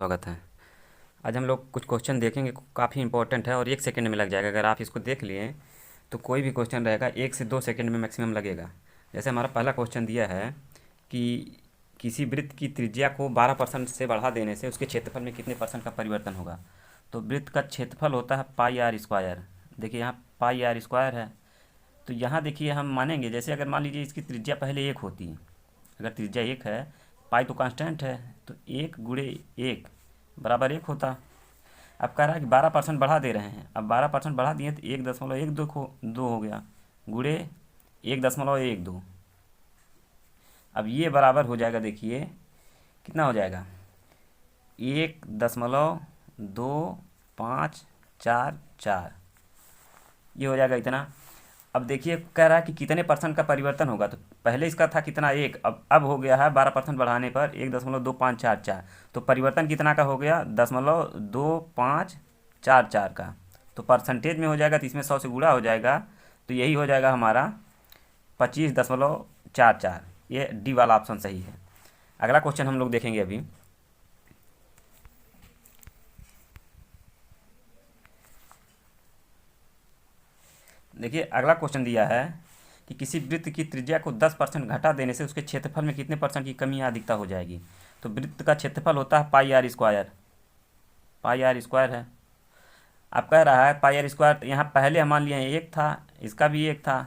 स्वागत है। आज हम लोग कुछ क्वेश्चन देखेंगे, काफ़ी इंपॉर्टेंट है और 1 सेकंड में लग जाएगा। अगर आप इसको देख लिए तो कोई भी क्वेश्चन रहेगा 1 से 2 सेकंड में मैक्सिमम लगेगा। जैसे हमारा पहला क्वेश्चन दिया है कि किसी वृत्त की त्रिज्या को 12% से बढ़ा देने से उसके क्षेत्रफल में कितने परसेंट का परिवर्तन होगा। तो वृत्त का क्षेत्रफल होता है पाई आर स्क्वायर। देखिए यहाँ पाई आर स्क्वायर है, तो यहाँ देखिए हम मानेंगे, जैसे अगर मान लीजिए इसकी त्रिज्या पहले 1 होती, अगर त्रिज्या 1 है, पाई तो कांस्टेंट है, तो 1 × 1 बराबर 1 होता। अब कह रहा है कि 12% बढ़ा दे रहे हैं। अब 12% बढ़ा दिए तो 1.12 हो गया, गुणे 1.12। अब ये बराबर हो जाएगा, देखिए कितना हो जाएगा, 1.2544, ये हो जाएगा इतना। अब देखिए कह रहा है कि कितने परसेंट का परिवर्तन होगा, तो पहले इसका था कितना, 1, अब हो गया है 12% बढ़ाने पर 1.2544। तो परिवर्तन कितना का हो गया, 0.2544 का। तो परसेंटेज में हो जाएगा तो इसमें 100 से गुणा हो जाएगा, तो यही हो जाएगा हमारा 25.44। ये डी वाला ऑप्शन सही है। अगला क्वेश्चन हम लोग देखेंगे अभी। देखिए अगला क्वेश्चन दिया है कि किसी वृत्त की त्रिज्या को 10% घटा देने से उसके क्षेत्रफल में कितने परसेंट की कमी या अधिकता हो जाएगी। तो वृत्त का क्षेत्रफल होता है pi r square, pi r square है। अब कह रहा है पाई आर स्क्वायर, यहाँ पहले हम मान लिए 1 था, इसका भी 1 था,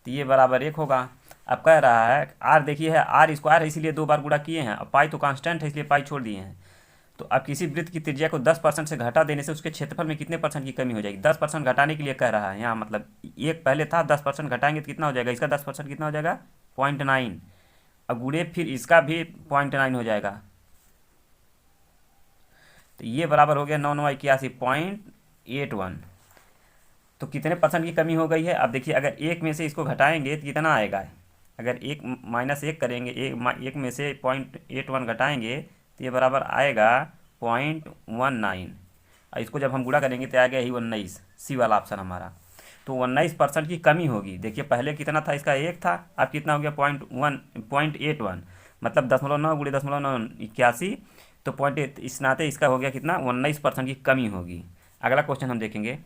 तो ये बराबर 1 होगा। अब कह रहा है आर, देखिए है आर स्क्वायर है, इसीलिए 2 बार गुणा किए हैं। अब पाई तो कांस्टेंट है, इसलिए पाई छोड़ दिए हैं। तो अब किसी वृत्त की त्रिज्या को 10% से घटा देने से उसके क्षेत्रफल में कितने परसेंट की कमी हो जाएगी। 10% घटाने के लिए कह रहा है यहाँ, मतलब 1 पहले था, 10% घटाएंगे तो कितना हो जाएगा, इसका 10% कितना हो जाएगा, 0.9। अब गुणे फिर इसका भी 0.9 हो जाएगा, तो ये बराबर हो गया 9×9=81, 0.81। तो कितने परसेंट की कमी हो गई है। अब देखिए अगर 1 में से इसको घटाएंगे तो कितना आएगा, अगर 1 -1 करेंगे, 1 में से 0.81 घटाएंगे तो ये बराबर आएगा 0.19। और इसको जब हम गुणा करेंगे तो आएगा यही 19, सी वाला ऑप्शन हमारा। तो 19% की कमी होगी। देखिए पहले कितना था, इसका 1 था, अब कितना हो गया, 0.81, मतलब 0.9 गुणे 0.9=81। तो 0.8, इस नाते इसका हो गया कितना, 19% की कमी होगी। अगला क्वेश्चन हम देखेंगे।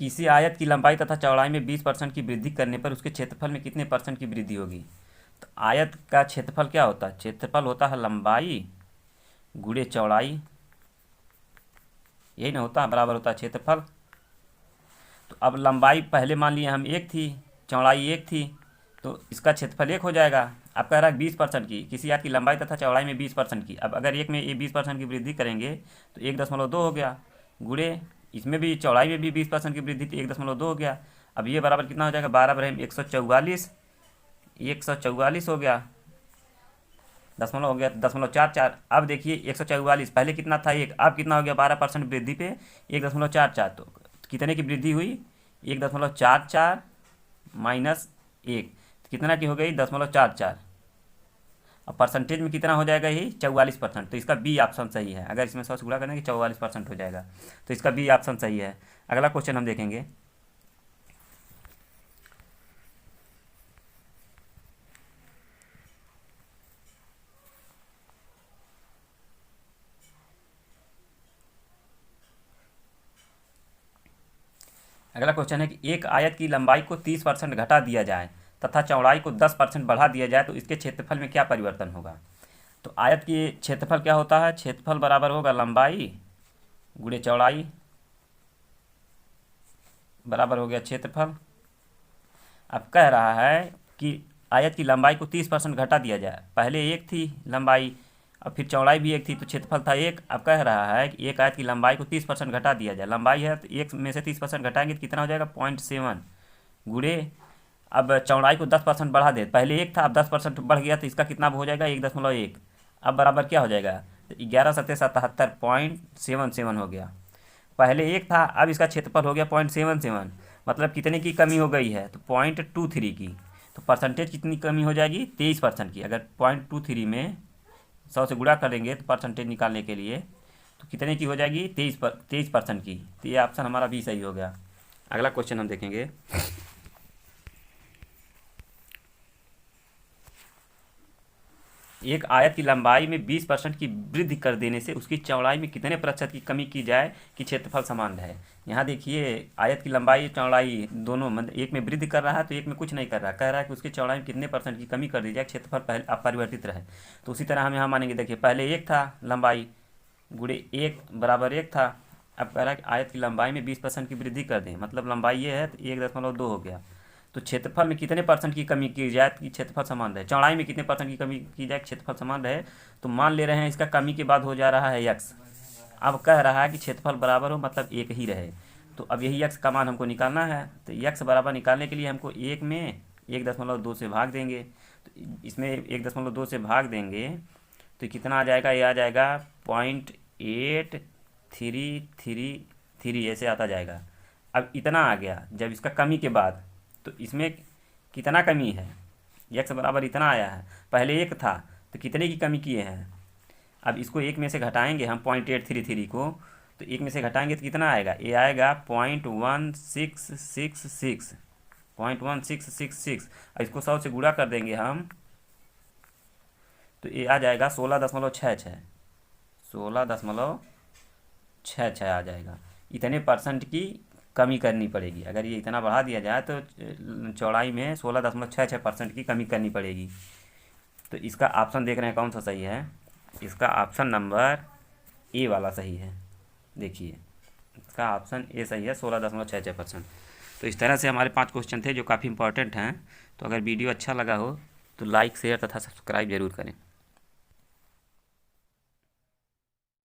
किसी आयत की लंबाई तथा चौड़ाई में 20% की वृद्धि करने पर उसके क्षेत्रफल में कितने परसेंट की वृद्धि होगी। तो आयत का क्षेत्रफल क्या होता है, क्षेत्रफल होता है लंबाई गुणे चौड़ाई, यही ना होता है, बराबर होता है क्षेत्रफल। तो अब लंबाई पहले मान लिए हम 1 थी, चौड़ाई 1 थी, तो इसका क्षेत्रफल 1 हो जाएगा। अब कह रहा है 20% की, किसी आयत की लंबाई तथा चौड़ाई में 20% की। अब अगर एक में ये 20% की वृद्धि करेंगे तो 1.2 हो गया, गुणे इसमें भी चौड़ाई में भी 20% की वृद्धि, तो 1.2 हो गया। अब ये बराबर कितना हो जाएगा, 12×144, 144 हो गया, दशमलव हो गया 0.44। अब देखिए 144 पहले कितना था, 1, अब कितना हो गया, 12% वृद्धि पे 1.44। तो कितने की वृद्धि हुई, 1.44 -1, कितना की हो गई, 0.44। और परसेंटेज में कितना हो जाएगा, यही 44%। तो इसका बी ऑप्शन सही है। अगर इसमें 100 से गुणा करेंगे 44% हो जाएगा, तो इसका बी ऑप्शन सही है। अगला क्वेश्चन हम देखेंगे। अगला क्वेश्चन है कि एक आयत की लंबाई को 30% घटा दिया जाए तथा चौड़ाई को 10% बढ़ा दिया जाए तो इसके क्षेत्रफल में क्या परिवर्तन होगा। तो आयत की क्षेत्रफल क्या होता है, क्षेत्रफल बराबर होगा लंबाई गुणे चौड़ाई, बराबर हो गया क्षेत्रफल। अब कह रहा है कि आयत की लंबाई को 30% घटा दिया जाए, पहले 1 थी लंबाई, अब फिर चौड़ाई भी 1 थी, तो क्षेत्रफल था 1। अब कह रहा है कि एक आयत की लंबाई को 30% घटा दिया जाए, लंबाई है तो 1 में से 30% घटाएंगे तो कितना हो जाएगा, 0.7, गुणे अब चौड़ाई को 10% बढ़ा दे, पहले 1 था, अब 10% बढ़ गया, तो इसका कितना हो जाएगा, 1.1। अब बराबर क्या हो जाएगा, तो 11×7=77, 0.77 हो गया। पहले 1 था, अब इसका क्षेत्रफल हो गया 0.77, मतलब कितने की कमी हो गई है, तो 0.23 की। तो परसेंटेज कितनी कमी हो जाएगी, 23% की। अगर 0.23 में 100 से गुणा करेंगे तो परसेंटेज निकालने के लिए, तो कितने की हो जाएगी, 23% की। तो ये ऑप्शन हमारा भी सही हो गया। अगला क्वेश्चन हम देखेंगे। एक आयत की लंबाई में 20% की वृद्धि कर देने से उसकी चौड़ाई में कितने प्रतिशत की कमी की जाए कि क्षेत्रफल समान रहे। यहाँ देखिए आयत की लंबाई चौड़ाई दोनों मतलब एक में वृद्धि कर रहा है तो एक में कुछ नहीं कर रहा, कह रहा है कि उसकी चौड़ाई में कितने परसेंट की कमी कर दी जाए क्षेत्रफल पहले अपरिवर्तित रहे। तो उसी तरह हम यहाँ मानेंगे, देखिए पहले 1 था लंबाई गुणे 1 बराबर 1 था, अब कह रहा है कि आयत की लंबाई में 20% की वृद्धि कर दें, मतलब लंबाई ये है तो 1.2 हो गया। तो क्षेत्रफल में कितने परसेंट की कमी की जाए कि क्षेत्रफल समान रहे, चौड़ाई में कितने परसेंट की कमी की जाए क्षेत्रफल समान रहे। तो मान ले रहे हैं इसका कमी के बाद हो जा रहा है यक्स। अब कह रहा है कि क्षेत्रफल बराबर हो मतलब एक ही रहे। तो अब यही यक्स का मान हमको निकालना है। तो यक्स बराबर निकालने के लिए हमको 1 में 1.2 से भाग देंगे। तो इसमें 1.2 से भाग देंगे तो कितना आ जाएगा, ये आ जाएगा 0.8333 ऐसे आता जाएगा। अब इतना आ गया जब इसका कमी के बाद, तो इसमें कितना कमी है, यक्स बराबर इतना आया है, पहले 1 था तो कितने की कमी किए हैं। अब इसको 1 में से घटाएंगे हम 0.833 को, तो 1 में से घटाएंगे तो कितना आएगा, ये आएगा 0.1666 और इसको 100 से गुणा कर देंगे हम तो ये आ जाएगा 16.66 आ जाएगा। इतने परसेंट की कमी करनी पड़ेगी। अगर ये इतना बढ़ा दिया जाए तो चौड़ाई में 16.66% की कमी करनी पड़ेगी। तो इसका ऑप्शन देख रहे हैं कौन सा सही है, इसका ऑप्शन नंबर ए वाला सही है। देखिए इसका ऑप्शन ए सही है, 16.66%। तो इस तरह से हमारे 5 क्वेश्चन थे जो काफ़ी इंपॉर्टेंट हैं। तो अगर वीडियो अच्छा लगा हो तो लाइक शेयर तथा सब्सक्राइब जरूर करें।